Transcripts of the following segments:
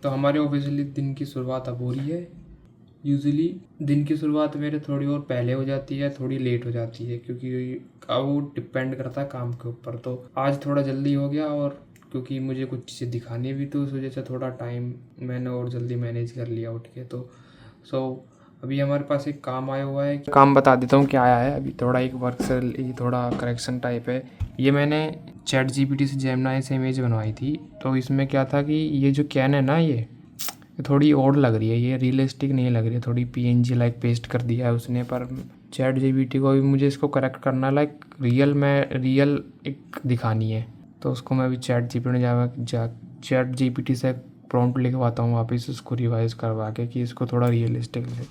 तो हमारे ऑफिशियली दिन की शुरुआत अब हो रही है। यूजुअली दिन की शुरुआत मेरे थोड़ी और पहले हो जाती है, थोड़ी लेट हो जाती है, क्योंकि अब वो डिपेंड करता है काम के ऊपर। तो आज थोड़ा जल्दी हो गया, और क्योंकि मुझे कुछ चीज़ें दिखानी भी, तो उस वजह से थोड़ा टाइम मैंने और जल्दी मैनेज कर लिया उठ के। तो अभी हमारे पास एक काम आया हुआ है। काम बता देता हूँ क्या आया है। अभी थोड़ा एक वर्क से ये थोड़ा करेक्शन टाइप है। ये मैंने ChatGPT से जेमिनी से इमेज बनवाई थी। तो इसमें क्या था कि ये जो कैन है ना, ये थोड़ी और लग रही है, ये रियलिस्टिक नहीं लग रही है, थोड़ी PNG लाइक पेस्ट कर दिया है उसने। पर ChatGPT को भी मुझे इसको करेक्ट करना, लाइक रियल एक दिखानी है। तो उसको मैं अभी ChatGPT से प्रॉम्प्ट लिखवाता हूँ वापस, उसको रिवाइज करवा के कि इसको थोड़ा रियलिस्टिक लगे।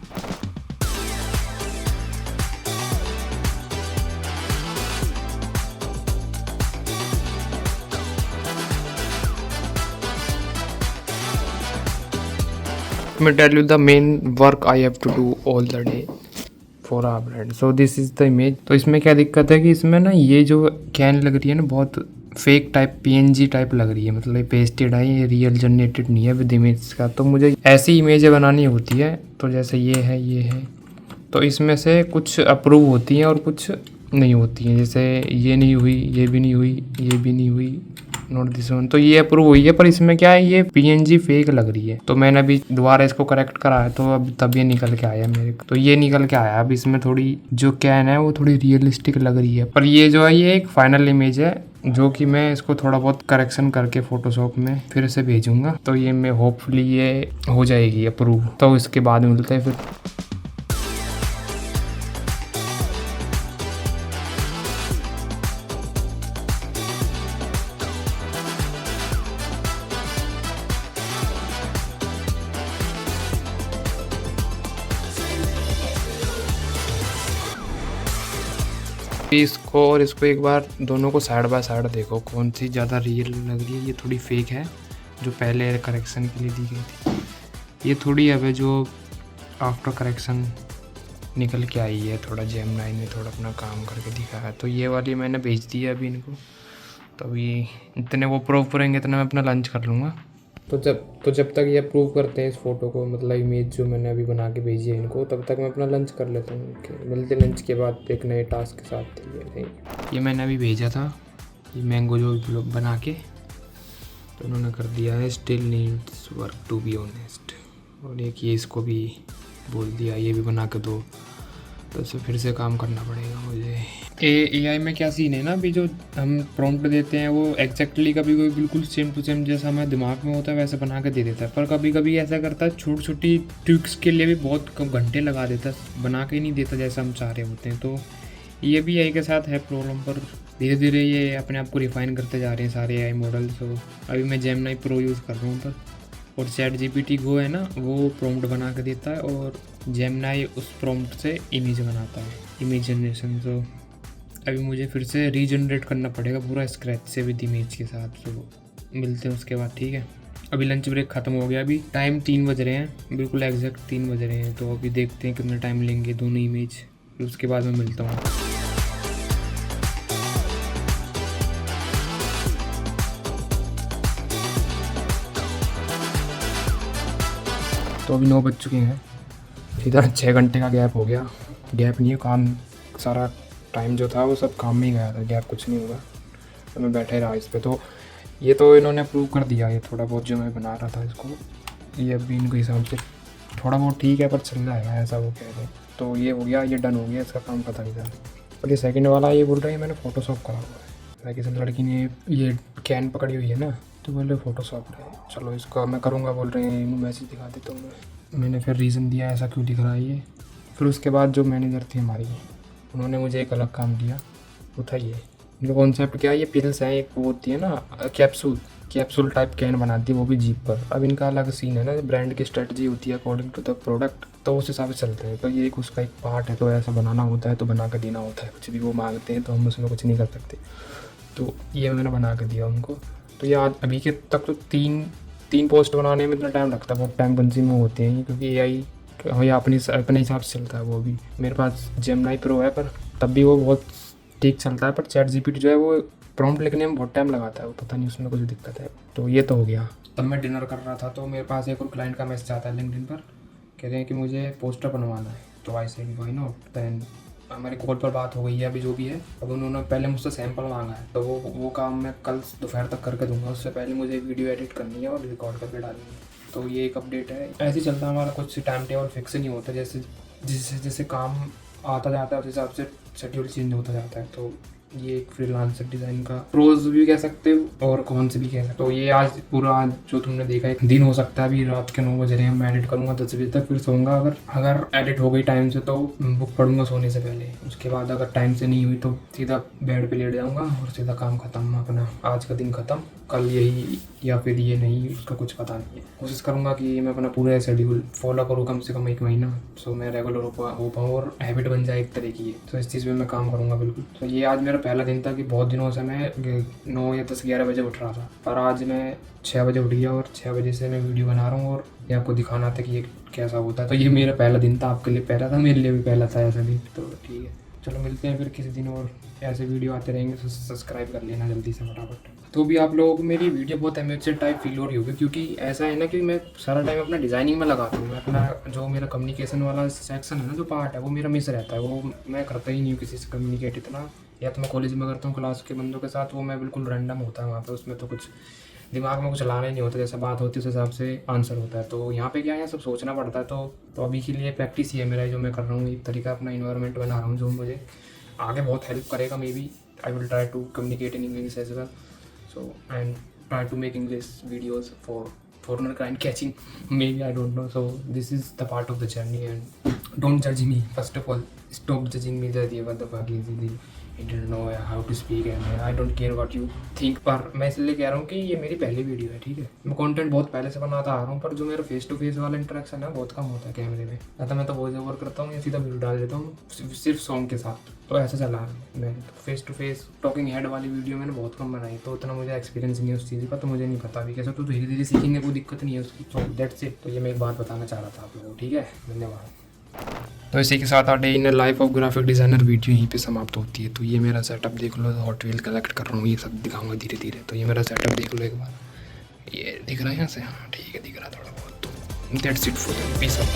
Let me tell you the main work I have to do all the day for our brand. So this is the image. तो इसमें क्या दिक्कत है कि इसमें ना ये जो कैन लग रही है ना, बहुत फेक टाइप PNG टाइप लग रही है, मतलब ये पेस्टेड है, ये रियल जनरेटेड नहीं है विद इमेज का। तो मुझे ऐसी इमेजें बनानी होती है। तो जैसे ये है, तो इसमें से कुछ अप्रूव होती हैं और कुछ नहीं होती हैं। जैसे ये नहीं हुई, ये भी नहीं हुई, ये भी नहीं हुई, नोट दिस वन। तो ये अप्रूव हुई है, पर इसमें क्या है, ये PNG फेक लग रही है। तो मैंने अभी दोबारा इसको करेक्ट करा है, तो अब तब ये निकल के आया मेरे को। तो ये निकल के आया। अब इसमें थोड़ी जो कैन है वो थोड़ी रियलिस्टिक लग रही है, पर ये जो है ये एक फाइनल इमेज है, जो कि मैं इसको थोड़ा बहुत करेक्शन करके फोटोशॉप में फिर से भेजूंगा। तो ये मैं होपफुली ये हो जाएगी अप्रूव। तो इसके बाद मिलते हैं फिर। इसको और इसको एक बार दोनों को साइड बाय साइड देखो, कौन सी ज़्यादा रियल लग रही है। ये थोड़ी फेक है जो पहले करेक्शन के लिए दी गई थी, ये थोड़ी अब है जो आफ्टर करेक्शन निकल के आई है। थोड़ा जेमिनी ने थोड़ा अपना काम करके दिखा है। तो ये वाली मैंने भेज दी है अभी इनको। तो अभी इतने वो प्रूव करेंगे, इतना मैं अपना लंच कर लूँगा। तो जब तक ये अप्रूव करते हैं इस फ़ोटो को, मतलब इमेज जो मैंने अभी बना के भेजी है इनको, तब तक मैं अपना लंच कर लेता हूँ। मिलते लंच के बाद एक नए टास्क के साथ। ये मैंने अभी भेजा था, ये मैंगो जो लोग बना के, तो उन्होंने कर दिया है still needs work to be honest. और एक ये इसको भी बोल दिया ये भी बना के दो। तो इससे फिर से काम करना पड़ेगा मुझे। AI में क्या सीन है ना, अभी जो हम प्रॉम्प्ट देते हैं वो एग्जैक्टली कभी कोई बिल्कुल सेम टू सेम जैसा हमारे दिमाग में होता है वैसे बना के दे देता है, पर कभी कभी ऐसा करता है छोटी छोटी ट्रिक्स के लिए भी बहुत कम घंटे लगा देता है, बना के ही नहीं देता जैसा हम चाह रहे होते हैं। तो ये भी AI के साथ है प्रॉब्लम, पर धीरे धीरे ये अपने आप को रिफाइन करते जा रहे हैं सारे AI मॉडल। तो अभी मैं जेमिनी प्रो यूज़ कर रहा हूँ पर, और ChatGPT Go है ना, वो प्रॉम्प्ट बना के देता है, और जेमिनी उस प्रॉम्प्ट से इमेज बनाता है, इमेज जनरेशन। तो अभी मुझे फिर से रीजनरेट करना पड़ेगा पूरा स्क्रैच से विद इमेज के साथ। तो मिलते हैं उसके बाद, ठीक है। अभी लंच ब्रेक ख़त्म हो गया, अभी टाइम 3 बज रहे हैं, बिल्कुल एग्जैक्ट 3 बज रहे हैं। तो अभी देखते हैं कितना टाइम लेंगे दोनों इमेज, फिर उसके बाद मैं मिलता हूँ। तो अभी 9 बज चुके हैं, इधर 6 घंटे का गैप हो गया। गैप नहीं है, काम सारा टाइम जो था वो सब काम में ही गया था, गैप कुछ नहीं हुआ। तो मैं बैठे रहा इस पे। तो ये तो इन्होंने अप्रूव कर दिया, ये थोड़ा बहुत जो मैं बना रहा था इसको, ये अभी इनके हिसाब से थोड़ा बहुत ठीक है, पर चल रहा है ऐसा वो कह रहे हैं। तो ये हो गया, ये डन हो गया, इसका काम पता नहीं था। और ये सेकंड वाला ये बोल रहा है मैंने फ़ोटोशॉप करा हुआ है, ताकि सब लड़की ने ये कैन पकड़ी हुई है ना, तो बोल रहे फ़ोटोशॉप है। चलो इसको मैं करूँगा, बोल रहे हैं मैसेज दिखा देता हूँ मैंने फिर रीज़न दिया ऐसा क्यों दिख रहा है ये। फिर उसके बाद जो मैनेजर थी हमारी, उन्होंने मुझे एक अलग काम दिया, वो था ये। इनका कॉन्सेप्ट क्या है, ये पिल्स हैं, एक वो होती है ना कैप्सूल टाइप कैन बनाती है, वो भी जीप पर। अब इनका अलग सीन है ना, ब्रांड की स्ट्रेटजी होती है अकॉर्डिंग टू द प्रोडक्ट, तो उस हिसाब से चलते हैं। तो ये एक उसका एक पार्ट है, तो ऐसा बनाना होता है, तो बना कर देना होता है। कुछ भी वो मांगते हैं तो हम उसमें कुछ नहीं कर सकते। तो ये मैंने बना कर दिया उनको। तो ये आज अभी के तक तो तीन पोस्ट बनाने में इतना टाइम लगता है, बहुत टाइम कंज्यूम होते हैं, क्योंकि AI या अपने हिसाब से चलता है। वो भी मेरे पास जेमिनी प्रो है, पर तब भी वो बहुत ठीक चलता है। पर ChatGPT जो है वो प्रॉम्प्ट लिखने में बहुत टाइम लगाता है वो, पता नहीं उसमें कुछ दिक्कत है। तो ये तो हो गया। तब मैं डिनर कर रहा था तो मेरे पास एक और क्लाइंट का मैसेज आता है लिंक्डइन पर, कह रहे हैं कि मुझे पोस्टर बनवाना है। तो I said why not. Then हमारी कॉल पर बात हो गई है अभी जो भी है। अब उन्होंने पहले मुझसे सैंपल मांगा है, तो वो काम मैं कल दोपहर तक करके दूंगा। उससे पहले मुझे वीडियो एडिट करनी है और रिकॉर्ड करके डालनी है। तो ये एक अपडेट है। ऐसे ही चलता है हमारा, कुछ टाइम टेबल फिक्स नहीं होता। जैसे जैसे जैसे काम आता जाता है उस हिसाब से शेड्यूल चेंज होता जाता है। तो ये एक फ्रीलांसर डिज़ाइन का प्रोज भी कह सकते हो और कौन से भी कह सकते हो। तो ये आज पूरा आज जो तुमने देखा एक दिन हो सकता है। अभी रात के 9 बज रहे हैं, मैं एडिट करूँगा 10 बजे तक, फिर सोऊंगा। अगर एडिट हो गई टाइम से तो बुक पढ़ूंगा सोने से पहले। उसके बाद अगर टाइम से नहीं हुई तो सीधा बेड पे लेट जाऊँगा और सीधा काम खत्म अपना। आज का दिन खत्म, कल यही या फिर ये नहीं, उसका कुछ पता नहीं है। कोशिश करूँगा कि मैं अपना पूरा शेड्यूल फॉलो करूँ कम से कम 1 महीना, सो मैं रेगुलर हो पाऊँ और हैबिट बन जाए एक तरह की। तो इस चीज़ में मैं काम करूँगा बिल्कुल। तो ये आज मेरा पहला दिन था कि बहुत दिनों से मैं 9 या 10 11 बजे उठ रहा था, पर आज मैं 6 बजे उठ गया और 6 बजे से मैं वीडियो बना रहा हूँ और ये आपको दिखाना था कि ये कैसा होता है। तो ये मेरा पहला दिन था, आपके लिए पहला था, मेरे लिए भी पहला था ऐसा दिन। तो ठीक है, चलो मिलते हैं फिर किसी दिन और ऐसे वीडियो आते रहेंगे। तो सब्सक्राइब कर लेना जल्दी से फटाफट। तो भी आप लोगों को मेरी वीडियो बहुत एमेचर टाइप फील हो रही होगी, क्योंकि ऐसा है ना कि मैं सारा टाइम अपना डिज़ाइनिंग में लगाता हूँ। मैं अपना जो मेरा कम्युनिकेशन वाला सेक्शन है ना, जो पार्ट है, वो मेरा मिस रहता है। वो मैं करता ही नहीं हूँ किसी से कम्युनिकेट इतना। या तो मैं कॉलेज में करता हूँ क्लास के बंदों के साथ, वो मैं बिल्कुल रैंडम होता है वहाँ पर। उसमें तो कुछ दिमाग में कुछ लाना ही नहीं होता, जैसा बात होती है उस हिसाब से आंसर होता है। तो यहाँ पे क्या है, सब सोचना पड़ता है। तो अभी के लिए प्रैक्टिस ही है मेरा, जो मैं कर रहा हूँ एक तरीका अपना इन्वायरमेंट बना रहा हूँ, जो मुझे आगे बहुत हेल्प करेगा। Maybe I will try to communicate in English as well, so and try to make English videos for foreigner client catching. Maybe I don't know. So this is the part of the journey, and don't judge me. First of all, stop judging me that ये what the fuck is the I don't know how to speak and I don't care what you think. पर मैं इसलिए कह रहा हूँ कि ये मेरी पहली वीडियो है, ठीक है। मैं कंटेंट बहुत पहले से बनाता आ रहा हूँ, पर जो मेरा फेस टू फेस वाला इंटरेक्शन है बहुत कम होता है कैमरे में। या तो मैं तो वॉइस ओवर करता हूँ या सीधा वीडियो डाल देता हूँ सिर्फ सॉन्ग के साथ। तो ऐसा चला मैं face to face talking head वाली वीडियो मैंने बहुत कम बनाई, तो उतना मुझे एक्सपीरियंस नहीं है उस चीज़ का। तो मुझे नहीं पता अभी कैसे, तो धीरे धीरे सीखेंगे, कोई दिक्कत नहीं है उसकी। तो दैट्स इट। तो ये मैं एक बात बताना चाह रहा था आप लोगों को, ठीक है। धन्यवाद। तो इसी के साथ day in life of graphic designer video यहीं पे समाप्त होती है। तो ये मेरा सेटअप देख लो, हॉट व्हील कलेक्ट कर रहा हूँ, ये सब दिखाऊंगा धीरे धीरे। तो ये मेरा सेटअप देख लो एक बार, ये दिख रहा है यहाँ से, हाँ ठीक है, दिख रहा है थोड़ा बहुत। तो that's it for piece of.